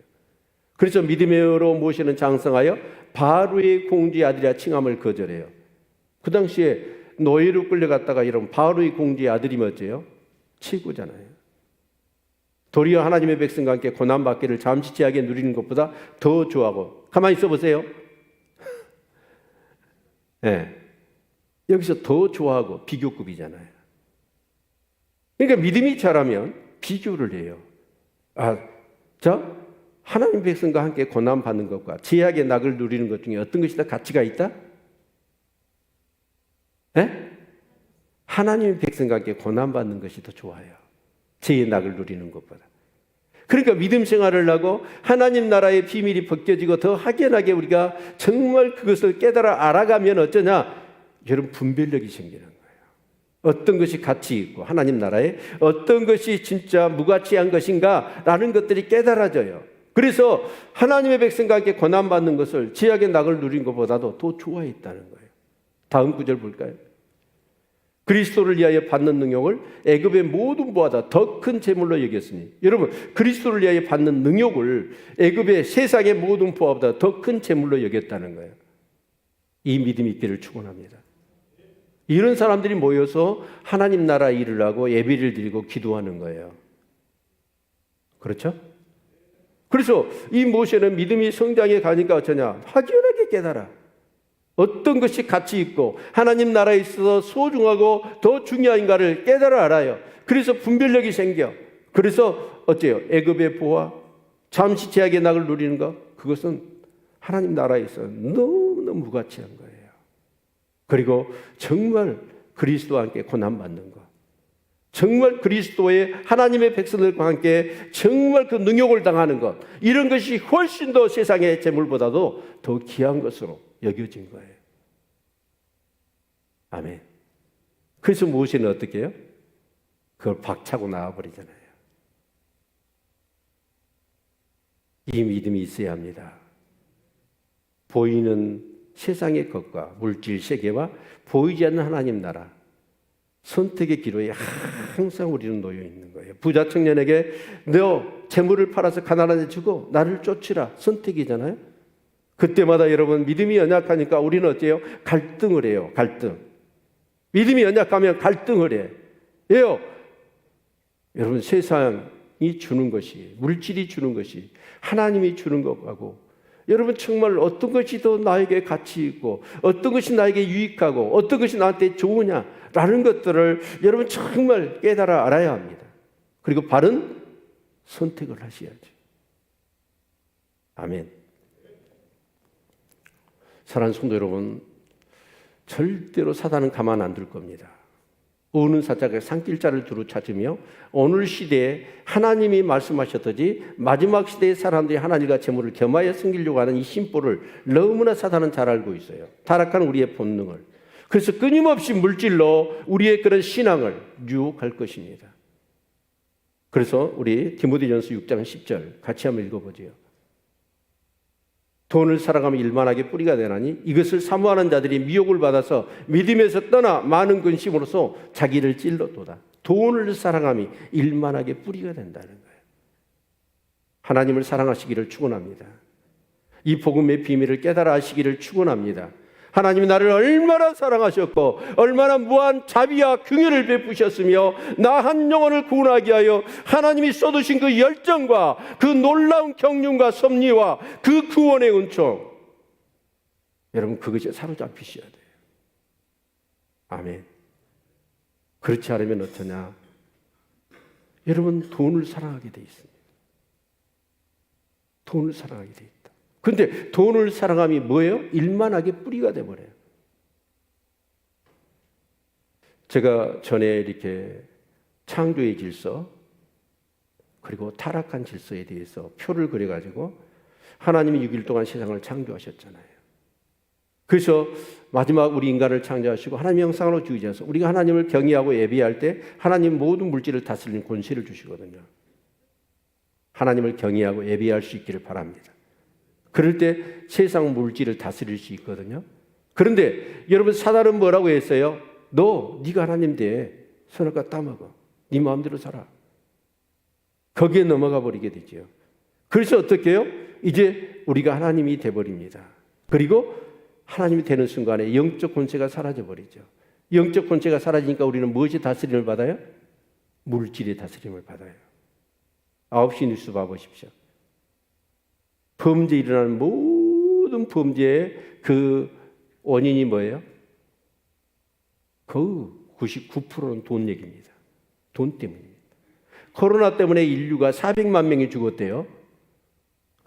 그래서 믿음으로 모세는 장성하여 바로의 공주의 아들이라 칭함을 거절해요. 그 당시에 노예로 끌려갔다가 이런 바로의 공주의 아들이 뭐죠? 최고잖아요. 도리어 하나님의 백성과 함께 고난받기를 잠시치하게 누리는 것보다 더 좋아하고 가만히 있어보세요. 네. 여기서 더 좋아하고 비교급이잖아요. 그러니까 믿음이 자라면 비교를 해요. 하나님 백성과 함께 고난받는 것과 제약의 낙을 누리는 것 중에 어떤 것이 더 가치가 있다? 네? 하나님 백성과 함께 고난받는 것이 더 좋아요. 제의 낙을 누리는 것보다. 그러니까 믿음 생활을 하고 하나님 나라의 비밀이 벗겨지고 더 확연하게 우리가 정말 그것을 깨달아 알아가면 어쩌냐? 여러분, 분별력이 생기는 거예요. 어떤 것이 가치 있고 하나님 나라에 어떤 것이 진짜 무가치한 것인가 라는 것들이 깨달아져요. 그래서 하나님의 백성과 함께 고난받는 것을 제약의 낙을 누린 것보다도 더 좋아했다는 거예요. 다음 구절 볼까요? 그리스도를 위하여 받는 능욕을 애굽의 모든 부보다 더 큰 재물로 여겼으니, 여러분, 그리스도를 위하여 받는 능욕을 애굽의 세상의 모든 부보다 더 큰 재물로 여겼다는 거예요. 이 믿음이 있기를 축원합니다. 이런 사람들이 모여서 하나님 나라 일을 하고 예배를 드리고 기도하는 거예요. 그렇죠? 그래서 이 모세는 믿음이 성장해 가니까 어쩌냐? 확연하게 깨달아. 어떤 것이 가치 있고 하나님 나라에 있어서 소중하고 더 중요한가를 깨달아 알아요. 그래서 분별력이 생겨. 그래서 어째요? 애굽의 보화, 잠시 제약의 낙을 누리는 것, 그것은 하나님 나라에 있어 너무너무 무가치한 거예요. 그리고 정말 그리스도와 함께 고난받는 것, 정말 그리스도의 하나님의 백성들과 함께 정말 그 능욕을 당하는 것, 이런 것이 훨씬 더 세상의 재물보다도 더 귀한 것으로 여겨진 거예요. 아멘. 그래서 모세는 어떻게 해요? 그걸 박차고 나와버리잖아요. 이 믿음이 있어야 합니다. 보이는 세상의 것과 물질 세계와 보이지 않는 하나님 나라, 선택의 기로에 항상 우리는 놓여 있는 거예요. 부자 청년에게 너 재물을 팔아서 가난한 데 주고 나를 쫓으라, 선택이잖아요. 그때마다 여러분, 믿음이 연약하니까 우리는 어때요? 갈등을 해요. 갈등. 믿음이 연약하면 갈등을 해. 왜요? 여러분, 세상이 주는 것이, 물질이 주는 것이 하나님이 주는 것하고, 여러분, 정말 어떤 것이 더 나에게 가치 있고 어떤 것이 나에게 유익하고 어떤 것이 나한테 좋으냐라는 것들을 여러분 정말 깨달아 알아야 합니다. 그리고 바른 선택을 하셔야죠. 아멘. 사랑하는 성도 여러분, 절대로 사단은 가만 안 둘 겁니다. 오는 사자가 산길자를 두루 찾으며 오늘 시대에 하나님이 말씀하셨듯이 마지막 시대의 사람들이 하나님과 재물을 겸하여 섬기려고 하는 이 심보를 너무나 사단은 잘 알고 있어요. 타락한 우리의 본능을. 그래서 끊임없이 물질로 우리의 그런 신앙을 유혹할 것입니다. 그래서 우리 디모데전서 6장 10절 같이 한번 읽어보죠. 돈을 사랑하며 일만하게 뿌리가 되나니 이것을 사모하는 자들이 미혹을 받아서 믿음에서 떠나 많은 근심으로써 자기를 찔러도다. 돈을 사랑함이 일만하게 뿌리가 된다는 거예요. 하나님을 사랑하시기를 축원합니다. 이 복음의 비밀을 깨달아 하시기를 축원합니다. 하나님이 나를 얼마나 사랑하셨고 얼마나 무한 자비와 긍휼을 베푸셨으며 나 한 영혼을 구원하기 위하여 하나님이 쏟으신 그 열정과 그 놀라운 경륜과 섭리와 그 구원의 은총, 여러분, 그것에 사로잡히셔야 돼요. 아멘. 그렇지 않으면 어떠냐? 여러분, 돈을 사랑하게 돼 있습니다. 돈을 사랑하게 돼 있다. 근데 돈을 사랑함이 뭐예요? 일만하게 뿌리가 돼버려요. 제가 전에 이렇게 창조의 질서 그리고 타락한 질서에 대해서 표를 그려가지고 하나님이 6일 동안 세상을 창조하셨잖아요. 그래서 마지막 우리 인간을 창조하시고 하나님의 형상으로 지으셔서 우리가 하나님을 경외하고 예배할 때 하나님 모든 물질을 다스리는 권세를 주시거든요. 하나님을 경외하고 예배할 수 있기를 바랍니다. 그럴 때 세상 물질을 다스릴 수 있거든요. 그런데 여러분, 사단은 뭐라고 했어요? 네가 하나님 돼. 선악과 따먹어. 네 마음대로 살아. 거기에 넘어가 버리게 되죠. 그래서 어떻게 해요? 이제 우리가 하나님이 돼버립니다. 그리고 하나님이 되는 순간에 영적 권세가 사라져 버리죠. 영적 권세가 사라지니까 우리는 무엇이 다스림을 받아요? 물질의 다스림을 받아요. 9시 뉴스 봐보십시오. 범죄 일어나는 모든 범죄의 그 원인이 뭐예요? 거의 99%는 돈 얘기입니다. 돈 때문입니다. 코로나 때문에 인류가 400만 명이 죽었대요.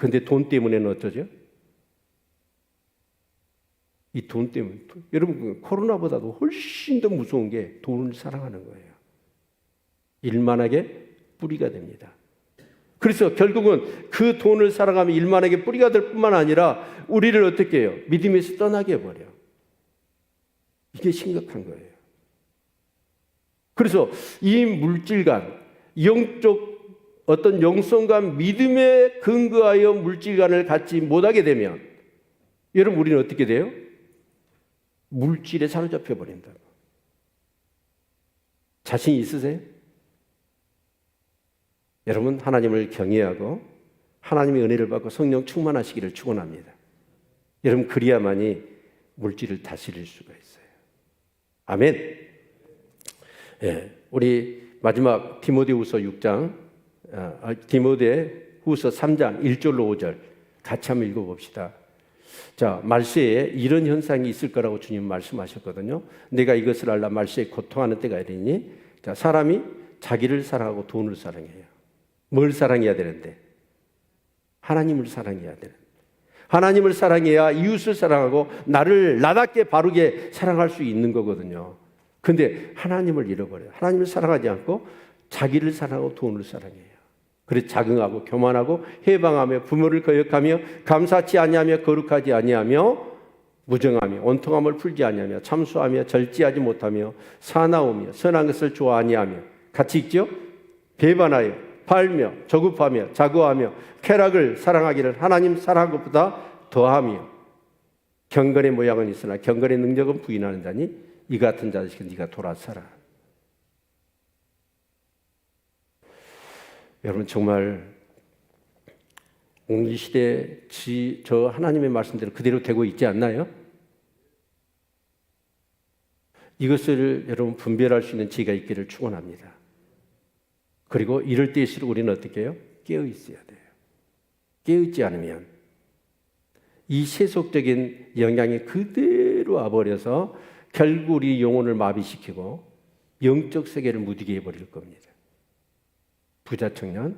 근데 돈 때문에는 어쩌죠? 이 돈 때문에. 여러분, 코로나보다도 훨씬 더 무서운 게 돈을 사랑하는 거예요. 일만하게 뿌리가 됩니다. 그래서 결국은 그 돈을 사랑하면 일만하게 뿌리가 될 뿐만 아니라 우리를 어떻게 해요? 믿음에서 떠나게 해버려. 이게 심각한 거예요. 그래서 이 물질관, 영적 어떤 영성과 믿음에 근거하여 물질관을 갖지 못하게 되면 여러분 우리는 어떻게 돼요? 물질에 사로잡혀 버린다고. 자신 있으세요? 여러분 하나님을 경외하고 하나님의 은혜를 받고 성령 충만하시기를 축원합니다. 여러분 그리야만이 물질을 다스릴 수가 있어요. 아멘. 예, 우리 마지막 디모데후서 6장, 디모데후서 3장 1절로 5절 같이 한번 읽어봅시다. 자, 말세에 이런 현상이 있을 거라고 주님 말씀하셨거든요. 내가 이것을 알라 말세에 고통하는 때가 이르니, 자, 사람이 자기를 사랑하고 돈을 사랑해요. 뭘 사랑해야 되는데? 하나님을 사랑해야 되는데. 하나님을 사랑해야 이웃을 사랑하고 나를 나답게 바르게 사랑할 수 있는 거거든요. 근데 하나님을 잃어버려요. 하나님을 사랑하지 않고 자기를 사랑하고 돈을 사랑해요. 그래서 자긍하고 교만하고 해방하며 부모를 거역하며 감사치 아니하며 거룩하지 아니하며 무정하며 온통함을 풀지 아니하며 참수하며 절제하지 못하며 사나우며 선한 것을 좋아 아니하며 같이 읽죠? 배반하여 팔며 조급하며 자고하며 쾌락을 사랑하기를 하나님 사랑한 것보다 더하며 경건의 모양은 있으나 경건의 능력은 부인하는 자니 이 같은 자식은 네가 돌아서라. 여러분 정말 오늘 시대에 저 하나님의 말씀대로 그대로 되고 있지 않나요? 이것을 여러분 분별할 수 있는 지혜가 있기를 축원합니다. 그리고 이럴 때일수록 우리는 어떻게 해요? 깨어 있어야 돼요. 깨어 있지 않으면 이 세속적인 영향이 그대로 와버려서 결국 우리 영혼을 마비시키고 영적 세계를 무디게 해버릴 겁니다. 부자 청년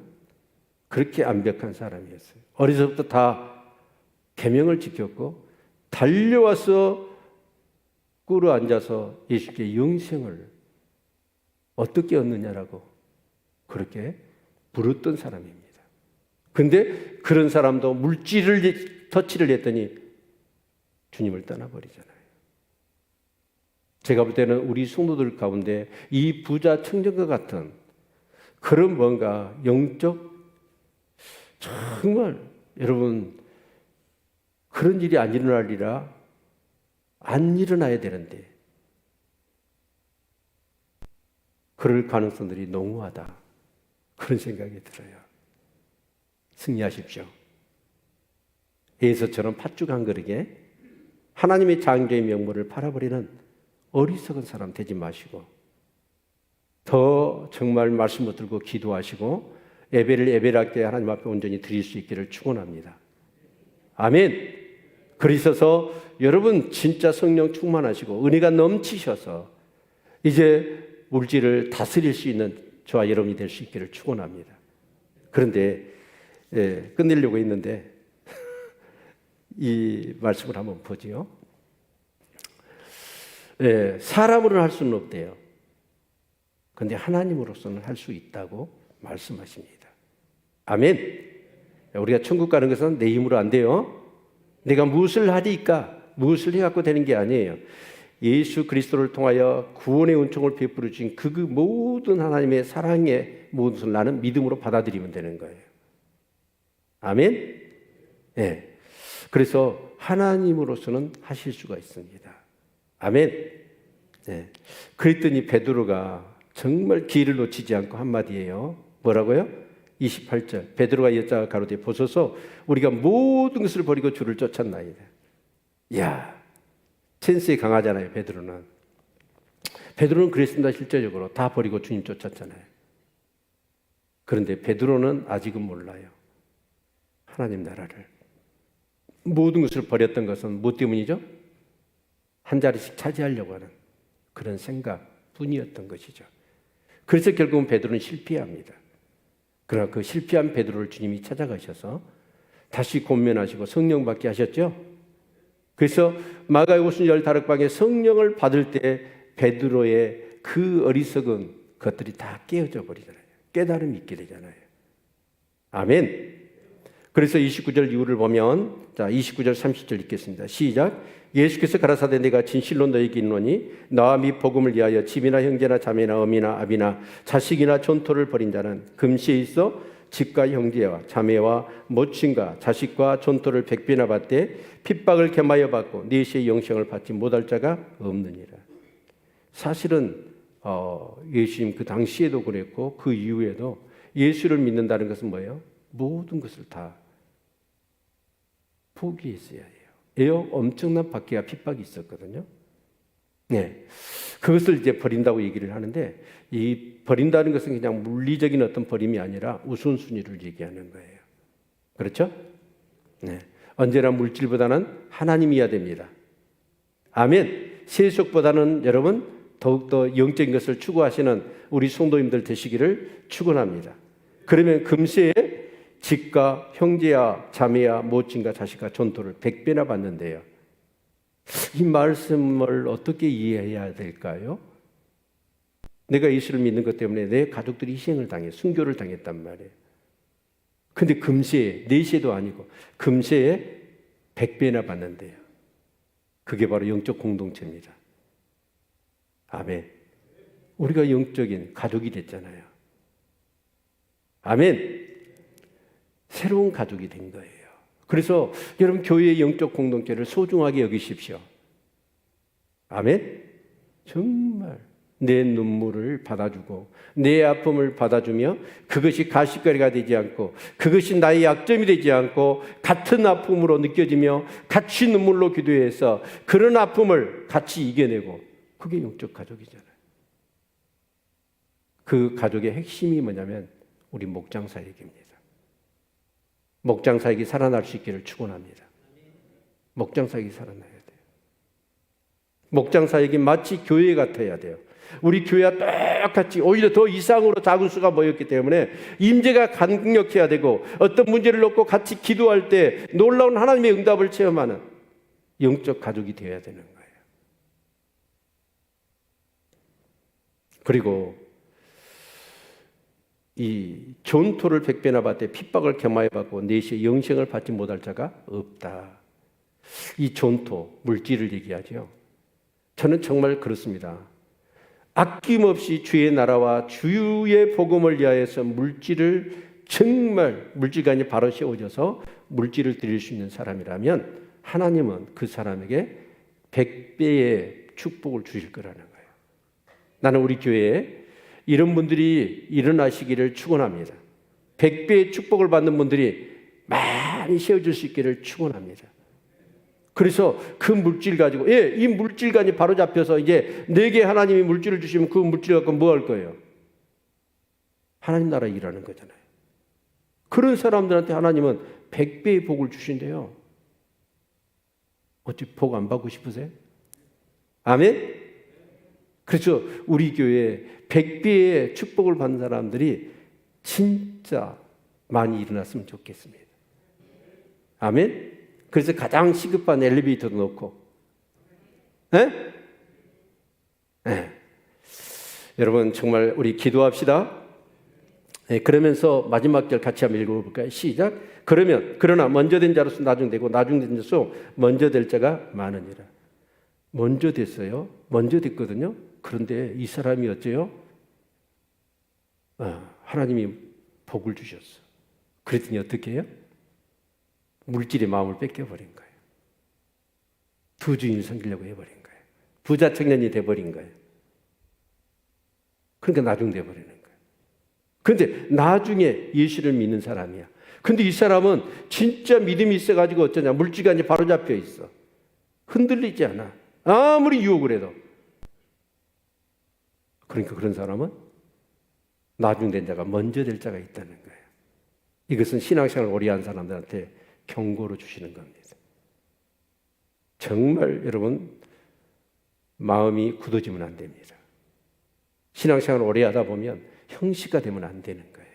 그렇게 완벽한 사람이었어요. 어려서부터 다 계명을 지켰고 달려와서 꿇어 앉아서 예수께 영생을 어떻게 얻느냐라고 그렇게 물었던 사람입니다. 근데 그런 사람도 물질을 터치를 했더니 주님을 떠나버리잖아요. 제가 볼 때는 우리 성도들 가운데 이 부자 청년과 같은 그런 뭔가 영적 정말 여러분 그런 일이 안 일어나리라 안 일어나야 되는데 그럴 가능성들이 농후하다. 그런 생각이 들어요. 승리하십시오. 에서처럼 팥죽 한 그릇에 하나님의 창조의 명물을 팔아버리는 어리석은 사람 되지 마시고 더 정말 말씀 붙들고 기도하시고 예배를 예배롭게 하나님 앞에 온전히 드릴 수 있기를 축원합니다. 아멘. 그러셔서 여러분 진짜 성령 충만하시고 은혜가 넘치셔서 이제 물질을 다스릴 수 있는 저와 여러분이 될 수 있기를 축원합니다. 그런데 끝내려고 했는데 이 말씀을 한번 보지요. 사람으로는 할 수는 없대요. 그런데 하나님으로서는 할 수 있다고 말씀하십니다. 아멘. 우리가 천국 가는 것은 내 힘으로 안 돼요. 내가 무엇을 하리까? 무엇을 해갖고 되는 게 아니에요. 예수 그리스도를 통하여 구원의 은총을 베풀어 주신 그 모든 하나님의 사랑의 모든 것을 나는 믿음으로 받아들이면 되는 거예요. 아멘. 네. 그래서 하나님으로서는 하실 수가 있습니다. 아멘. 네. 그랬더니 베드로가 정말 기회를 놓치지 않고 한마디예요. 뭐라고요? 28절 베드로가 여자가 가로되 보소서 우리가 모든 것을 버리고 주를 쫓았나이다. 이야, 센스에 강하잖아요. 베드로는 그랬습니다. 실제적으로 다 버리고 주님 쫓았잖아요. 그런데 베드로는 아직은 몰라요. 하나님 나라를 모든 것을 버렸던 것은 뭐 때문이죠? 한 자리씩 차지하려고 하는 그런 생각뿐이었던 것이죠. 그래서 결국은 베드로는 실패합니다. 그러나 그 실패한 베드로를 주님이 찾아가셔서 다시 권면하시고 성령 받게 하셨죠. 그래서 마가복음 15방에 성령을 받을 때 베드로의 그 어리석은 것들이 다 깨어져 버리잖아요. 깨달음이 있게 되잖아요. 아멘. 그래서 29절 이후를 보면, 자, 29절 30절 읽겠습니다. 시작. 예수께서 가라사대 내가 진실로 너희에게 이르노니 나와 및 복음을 위하여 집이나 형제나 자매나 어미나 아비나 자식이나 존토를 벌인 자는 금시에 있어 집과 형제와 자매와 모친과 자식과 존토를 100배나 받되 핍박을 겸하여 받고 내시의 영생을 받지 못할 자가 없느니라. 사실은 예수님 그 당시에도 그랬고 그 이후에도 예수를 믿는다는 것은 뭐예요? 모든 것을 다 포기했어야 해요. 엄청난 박해와 핍박이 있었거든요. 네, 그것을 이제 버린다고 얘기를 하는데, 이 버린다는 것은 그냥 물리적인 어떤 버림이 아니라 우선순위를 얘기하는 거예요. 그렇죠? 네, 언제나 물질보다는 하나님이어야 됩니다. 아멘. 세속보다는 여러분 더욱더 영적인 것을 추구하시는 우리 성도님들 되시기를 축원합니다. 그러면 금세에 집과 형제야 자매야 모친과 자식과 존토를 100배나 받는데요. 이 말씀을 어떻게 이해해야 될까요? 내가 예수를 믿는 것 때문에 내 가족들이 희생을 당해 순교를 당했단 말이에요. 근데 금세에, 내시에도 아니고 금세에 100배나 받는데요. 그게 바로 영적 공동체입니다. 아멘. 우리가 영적인 가족이 됐잖아요. 아멘. 새로운 가족이 된 거예요. 그래서 여러분 교회의 영적 공동체를 소중하게 여기십시오. 아멘. 정말 내 눈물을 받아주고 내 아픔을 받아주며 그것이 가십거리가 되지 않고 그것이 나의 약점이 되지 않고 같은 아픔으로 느껴지며 같이 눈물로 기도해서 그런 아픔을 같이 이겨내고, 그게 영적 가족이잖아요. 그 가족의 핵심이 뭐냐면 우리 목장사역입니다. 목장사역이 살아날 수 있기를 축원합니다. 목장사역이 살아나야 돼요. 목장사역이 마치 교회 같아야 돼요. 우리 교회와 똑같이 오히려 더 이상으로 작은 수가 모였기 때문에 임재가 강력해야 되고, 어떤 문제를 놓고 같이 기도할 때 놀라운 하나님의 응답을 체험하는 영적 가족이 되어야 되는 거예요. 그리고 이 존토를 100배나 받되 핍박을 겸하여 받고 내시의 영생을 받지 못할 자가 없다. 이 존토, 물질을 얘기하죠. 저는 정말 그렇습니다. 아낌없이 주의 나라와 주의 복음을 위하여서 물질을, 정말 물질관이 바로 세워져서 물질을 드릴 수 있는 사람이라면 하나님은 그 사람에게 100배의 축복을 주실 거라는 거예요. 나는 우리 교회에 이런 분들이 일어나시기를 축원합니다. 100배의 축복을 받는 분들이 많이 세워질 수 있기를 축원합니다. 그래서 그 물질 가지고, 이 물질관이 바로 잡혀서 이제 내게 하나님이 물질을 주시면 그 물질 갖고 뭐 할 거예요? 하나님 나라 일하는 거잖아요. 그런 사람들한테 하나님은 100배의 복을 주신대요. 어찌 복 안 받고 싶으세요? 아멘? 그래서 우리 교회에 100배의 축복을 받는 사람들이 진짜 많이 일어났으면 좋겠습니다. 아멘? 그래서 가장 시급한 엘리베이터도 넣고, 여러분 정말 우리 기도합시다. 그러면서 마지막 절 같이 한번 읽어볼까요? 시작. 그러나 먼저 된 자로서 나중되고 나중된 자로서 먼저 될 자가 많으니라. 먼저 됐어요. 먼저 됐거든요. 그런데 이 사람이 어째요? 하나님이 복을 주셨어. 그랬더니 어떻게 해요? 물질의 마음을 뺏겨버린 거예요. 두 주인을 섬기려고 해버린 거예요. 부자 청년이 돼버린 거예요. 그러니까 나중 돼버리는 거예요. 그런데 나중에 예수를 믿는 사람이야. 근데 이 사람은 진짜 믿음이 있어가지고 어쩌냐? 물질관이 바로 잡혀 있어. 흔들리지 않아. 아무리 유혹을 해도. 그러니까 그런 사람은 나중 된 자가 먼저 될 자가 있다는 거예요. 이것은 신앙생활을 오래 한 사람들한테 경고로 주시는 겁니다. 정말 여러분 마음이 굳어지면 안 됩니다. 신앙생활을 오래 하다 보면 형식화 되면 안 되는 거예요.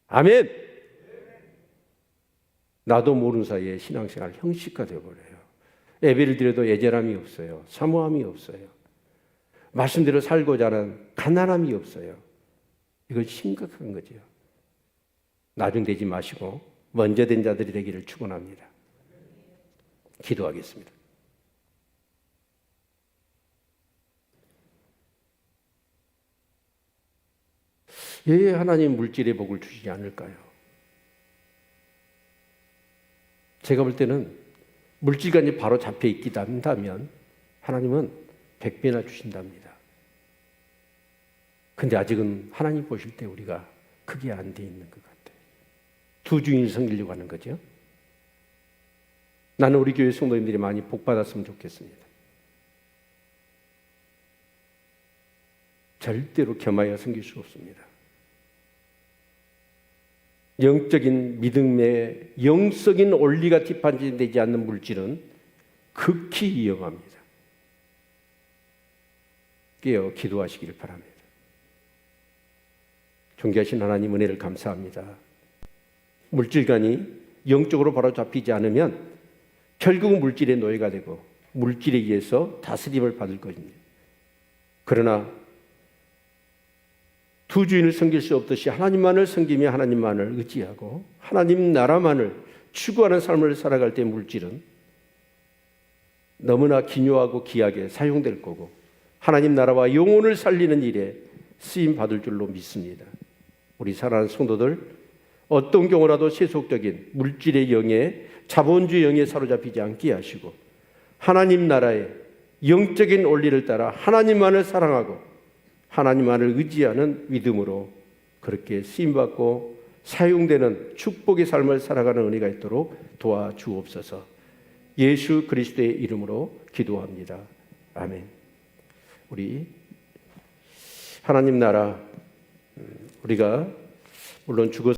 아멘. 나도 모르는 사이에 신앙생활 형식화 되어버려요. 예배를 드려도 애절함이 없어요. 사모함이 없어요. 말씀대로 살고자 하는 가난함이 없어요. 이건 심각한 거죠. 나중되지 마시고 먼저 된 자들이 되기를 축원합니다. 기도하겠습니다. 왜 하나님 물질의 복을 주시지 않을까요? 제가 볼 때는 물질과 바로 잡혀 있기 한다면 하나님은 100배나 주신답니다. 근데 아직은 하나님 보실 때 우리가 그게 안 돼 있는 것 같아요. 두 주인을 섬기려고 하는 거죠. 나는 우리 교회 성도님들이 많이 복 받았으면 좋겠습니다. 절대로 겸하여 섬길 수 없습니다. 영적인 믿음의 영적인 원리가 뒷받침되지 않는 물질은 극히 위험합니다. 깨어 기도하시기를 바랍니다. 존귀하신 하나님 은혜를 감사합니다. 물질관이 영적으로 바로 잡히지 않으면 결국은 물질의 노예가 되고 물질에 의해서 다스림을 받을 것입니다. 그러나 두 주인을 섬길 수 없듯이 하나님만을 섬기며 하나님만을 의지하고 하나님 나라만을 추구하는 삶을 살아갈 때 물질은 너무나 기묘하고 귀하게 사용될 거고 하나님 나라와 영혼을 살리는 일에 쓰임 받을 줄로 믿습니다. 우리 사랑하는 성도들, 어떤 경우라도 세속적인 물질의 영에 자본주의 영에 사로잡히지 않게 하시고 하나님 나라의 영적인 원리를 따라 하나님만을 사랑하고 하나님만을 의지하는 믿음으로 그렇게 쓰임받고 사용되는 축복의 삶을 살아가는 은혜가 있도록 도와주옵소서. 예수 그리스도의 이름으로 기도합니다. 아멘. 우리 하나님 나라, 우리가 물론 죽어